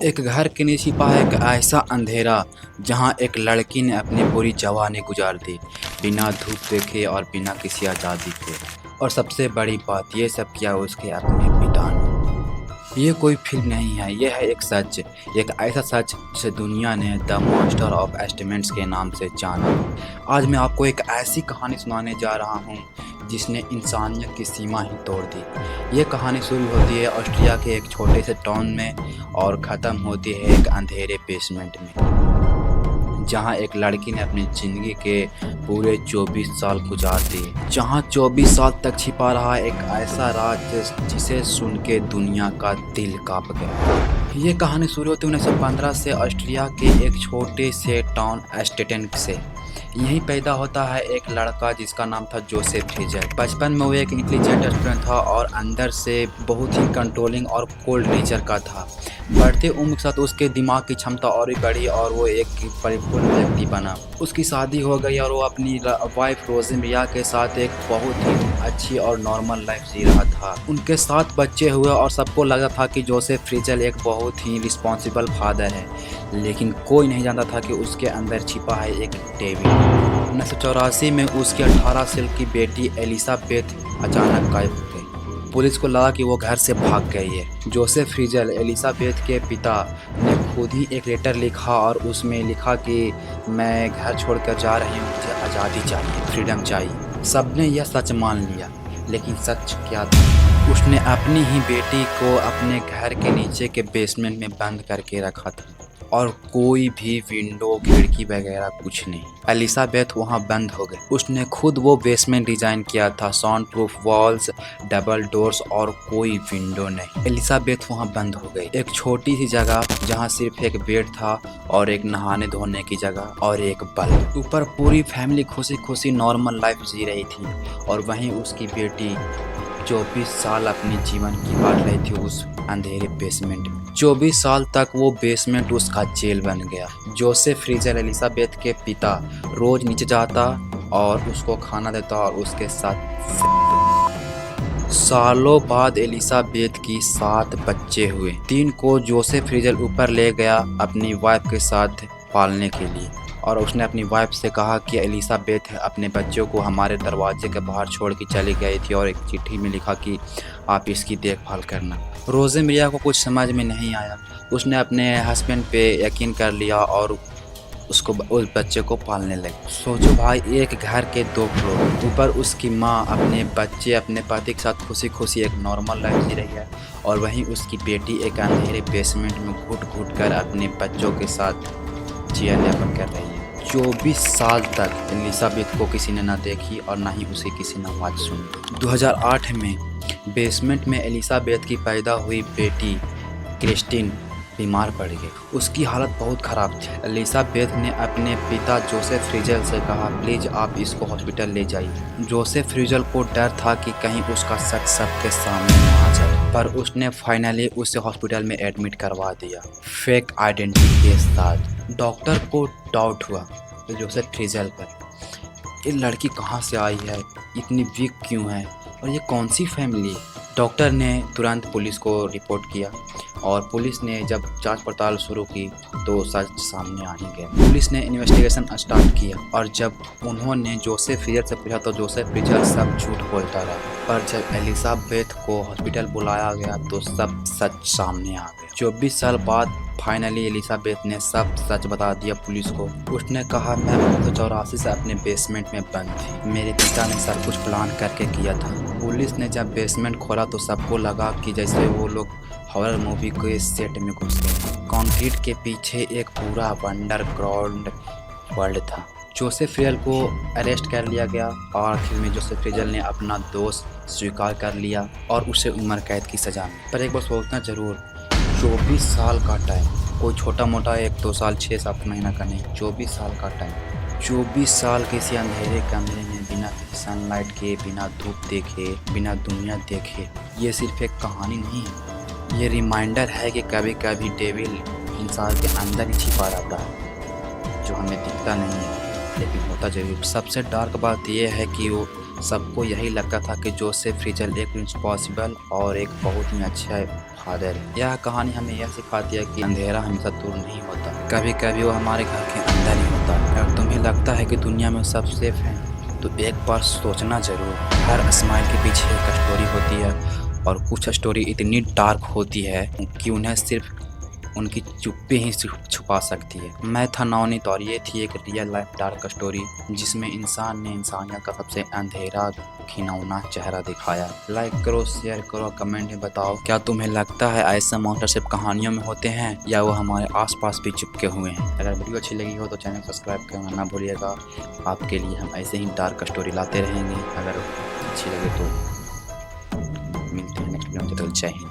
एक घर के नीचे छिपा है एक ऐसा अंधेरा जहां एक लड़की ने अपनी पूरी जवानी गुजार दी बिना धूप देखे और बिना किसी आज़ादी के। और सबसे बड़ी बात ये सब किया उसके अपने पिता ने। ये कोई फिल्म नहीं है, ये है एक सच, एक ऐसा सच जिसे दुनिया ने द मास्टर ऑफ एस्टिमेट्स के नाम से जाना। आज मैं आपको एक ऐसी कहानी सुनाने जा रहा हूँ जिसने इंसानियत की सीमा ही तोड़ दी। ये कहानी शुरू होती है ऑस्ट्रिया के एक छोटे से टाउन में और ख़त्म होती है एक अंधेरे बेसमेंट में, जहाँ एक लड़की ने अपनी ज़िंदगी के पूरे 24 साल गुजार दिए। जहाँ 24 साल तक छिपा रहा एक ऐसा राज जिसे सुन के दुनिया का दिल कांप गया। ये कहानी शुरू होती 1915 से ऑस्ट्रिया के एक छोटे से टाउन एस्टेटन से। यहीं पैदा होता है एक लड़का जिसका नाम था जोसेफ फ्रीजल। बचपन में वो एक इंटेलिजेंट स्टूडेंट था और अंदर से बहुत ही कंट्रोलिंग और कोल्ड नेचर का था। बढ़ते उम्र के साथ उसके दिमाग की क्षमता और भी बढ़ी और वो एक परिपूर्ण व्यक्ति बना। उसकी शादी हो गई और वो अपनी वाइफ रोज़मेरिया के साथ एक बहुत ही अच्छी और नॉर्मल लाइफ जी रहा था। उनके 7 बच्चे हुए और सबको लगा था कि जोसेफ फ्रीजल एक बहुत ही रिस्पॉन्सिबल फादर है, लेकिन कोई नहीं जानता था कि उसके अंदर छिपा है एक डेविल। 1984 में उसकी 18 साल की बेटी एलिजाबेथ अचानक गायब हो गई। पुलिस को लगा कि वो घर से भाग गई है। जोसेफ फ्रीजल एलिजाबेथ के पिता ने खुद ही एक लेटर लिखा और उसमें लिखा कि मैं घर छोड़कर जा रही हूँ, मुझे आज़ादी चाहिए, फ्रीडम चाहिए। सबने यह सच मान लिया, लेकिन सच क्या था? उसने अपनी ही बेटी को अपने घर के नीचे के बेसमेंट में बंद करके रखा था और कोई भी विंडो खिड़की वगैरह कुछ नहीं। एलिजाबेथ वहाँ बंद हो गई। उसने खुद वो बेसमेंट डिज़ाइन किया था, sound proof walls, double doors और कोई विंडो नहीं। एलिजाबेथ वहाँ बंद हो गई। एक छोटी सी जगह जहाँ सिर्फ एक बेड था और एक नहाने धोने की जगह और एक बल्ब। ऊपर पूरी फैमिली खुशी खुशी नॉर्मल लाइफ जी रही थी और वहीं उसकी बेटी 24 साल अपने जीवन की काट रही थी उस अंधेरे बेसमेंट में। 24 साल तक वो बेसमेंट उसका जेल बन गया। जोसेफ फ्रीजल एलिजाबेथ के पिता रोज नीचे जाता और उसको खाना देता और उसके साथ सालों बाद एलिजाबेथ की 7 बच्चे हुए। 3 को जोसेफ फ्रीजल ऊपर ले गया अपनी वाइफ के साथ पालने के लिए और उसने अपनी वाइफ से कहा कि एलिजाबेथ अपने बच्चों को हमारे दरवाजे के बाहर छोड़ के चली गई थी और एक चिट्ठी में लिखा कि आप इसकी देखभाल करना। रोज़मेरिया को कुछ समझ में नहीं आया। उसने अपने हस्बैंड पे यकीन कर लिया और उसको उस बच्चे को पालने लगी। सोचो भाई, एक घर के 2 फ्लोर, ऊपर उसकी माँ अपने बच्चे अपने पति के साथ खुशी खुशी एक नॉर्मल लाइफ जी रही है और वहीं उसकी बेटी एक अंधेरे बेसमेंट में घुट घुट कर अपने बच्चों के साथ जीवन यापन कर रही है। 24 साल तक एलिजाबेथ को किसी ने ना देखी और ना ही उसे किसी ने आवाज़ सुनी। 2008 में बेसमेंट में एलिजाबेथ की पैदा हुई बेटी क्रिस्टीन बीमार पड़ गई। उसकी हालत बहुत ख़राब थी। एलिजाबेथ ने अपने पिता जोसेफ फ्रीजल से कहा, प्लीज़ आप इसको हॉस्पिटल ले जाइए। जोसेफ फ्रीजल को डर था कि कहीं उसका सच सबके सामने न आ जाए, पर उसने फाइनली उसे हॉस्पिटल में एडमिट करवा दिया फेक आइडेंटिटी के साथ। डॉक्टर को डाउट हुआ जोसेफ फ्रीजल पर, ये लड़की कहाँ से आई है, इतनी वीक क्यों है और ये कौन सी फैमिली है। डॉक्टर ने तुरंत पुलिस को रिपोर्ट किया और पुलिस ने जब जांच पड़ताल शुरू की तो सच सामने आ ही गया। पुलिस ने इन्वेस्टिगेशन स्टार्ट किया और जब उन्होंने जोसेफ फ्रीजल से पूछा तो जोसेफ फ्रीजल सब झूठ बोलता रहा। पर जब एलिजाबेथ को हॉस्पिटल बुलाया गया तो सब सच सामने आ गया। 24 साल बाद फाइनली एलिजाबेथ ने सब सच बता दिया पुलिस को। उसने कहा, मैं 1984 से अपने बेसमेंट में बंद थी, मेरे पिता ने सब कुछ प्लान करके किया था। पुलिस ने जब बेसमेंट खोला तो सबको लगा कि जैसे वो लोग हॉरर मूवी के सेट में घुस गए। कंक्रीट के पीछे एक पूरा अंडरग्राउंड वर्ल्ड था। जोसेफ फ्रीजल को अरेस्ट कर लिया गया और आखिर में जोसेफ फ्रीजल ने अपना दोष स्वीकार कर लिया और उसे उम्र कैद की सजा मिली। पर एक बार सोचना जरूर, 24 साल का टाइम, कोई छोटा मोटा 1-2 साल 6-7 महीना का नहीं, 24 साल का टाइम। 24 साल किसी अंधेरे कमरे में बिना सनलाइट के, बिना धूप देखे, बिना दुनिया देखे। ये सिर्फ एक कहानी नहीं है, ये रिमाइंडर है कि कभी कभी डेविल इंसान के अंदर ही छिपा रहता है, जो हमें दिखता नहीं है लेकिन होता जरूर। सबसे डार्क बात यह है कि वो सबको यही लगता था कि जोसेफ रिचल एक रिस्पॉन्सिबल और एक बहुत ही अच्छा फादर है। यह कहानी हमें यह सिखाती है कि अंधेरा हमेशा दूर नहीं होता, कभी कभी वो हमारे घर के अंदर ही होता है। अगर तुम्हें लगता है कि दुनिया में सब सेफ है तो एक बार सोचना जरूर। हर स्माइल के पीछे एक स्टोरी होती है और कुछ स्टोरी इतनी डार्क होती है कि उन्हें सिर्फ उनकी चुप्पी ही छुपा सकती है। मैं था नवनीत और ये थी एक रियल लाइफ डार्क स्टोरी जिसमें इंसान ने इंसानियत का सबसे अंधेरा घिनौना चेहरा दिखाया। लाइक करो, शेयर करो, कमेंट में बताओ क्या तुम्हें लगता है ऐसे मॉन्स्टर सिर्फ कहानियों में होते हैं या वो हमारे आसपास भी चिपके हुए हैं। अगर वीडियो अच्छी लगी हो तो चैनल सब्सक्राइब करना ना भूलिएगा। आपके लिए हम ऐसे ही डार्क स्टोरी लाते रहेंगे। अगर अच्छी लगे तो मिलते हैं नेक्स्ट वीडियो में। जय हिंद।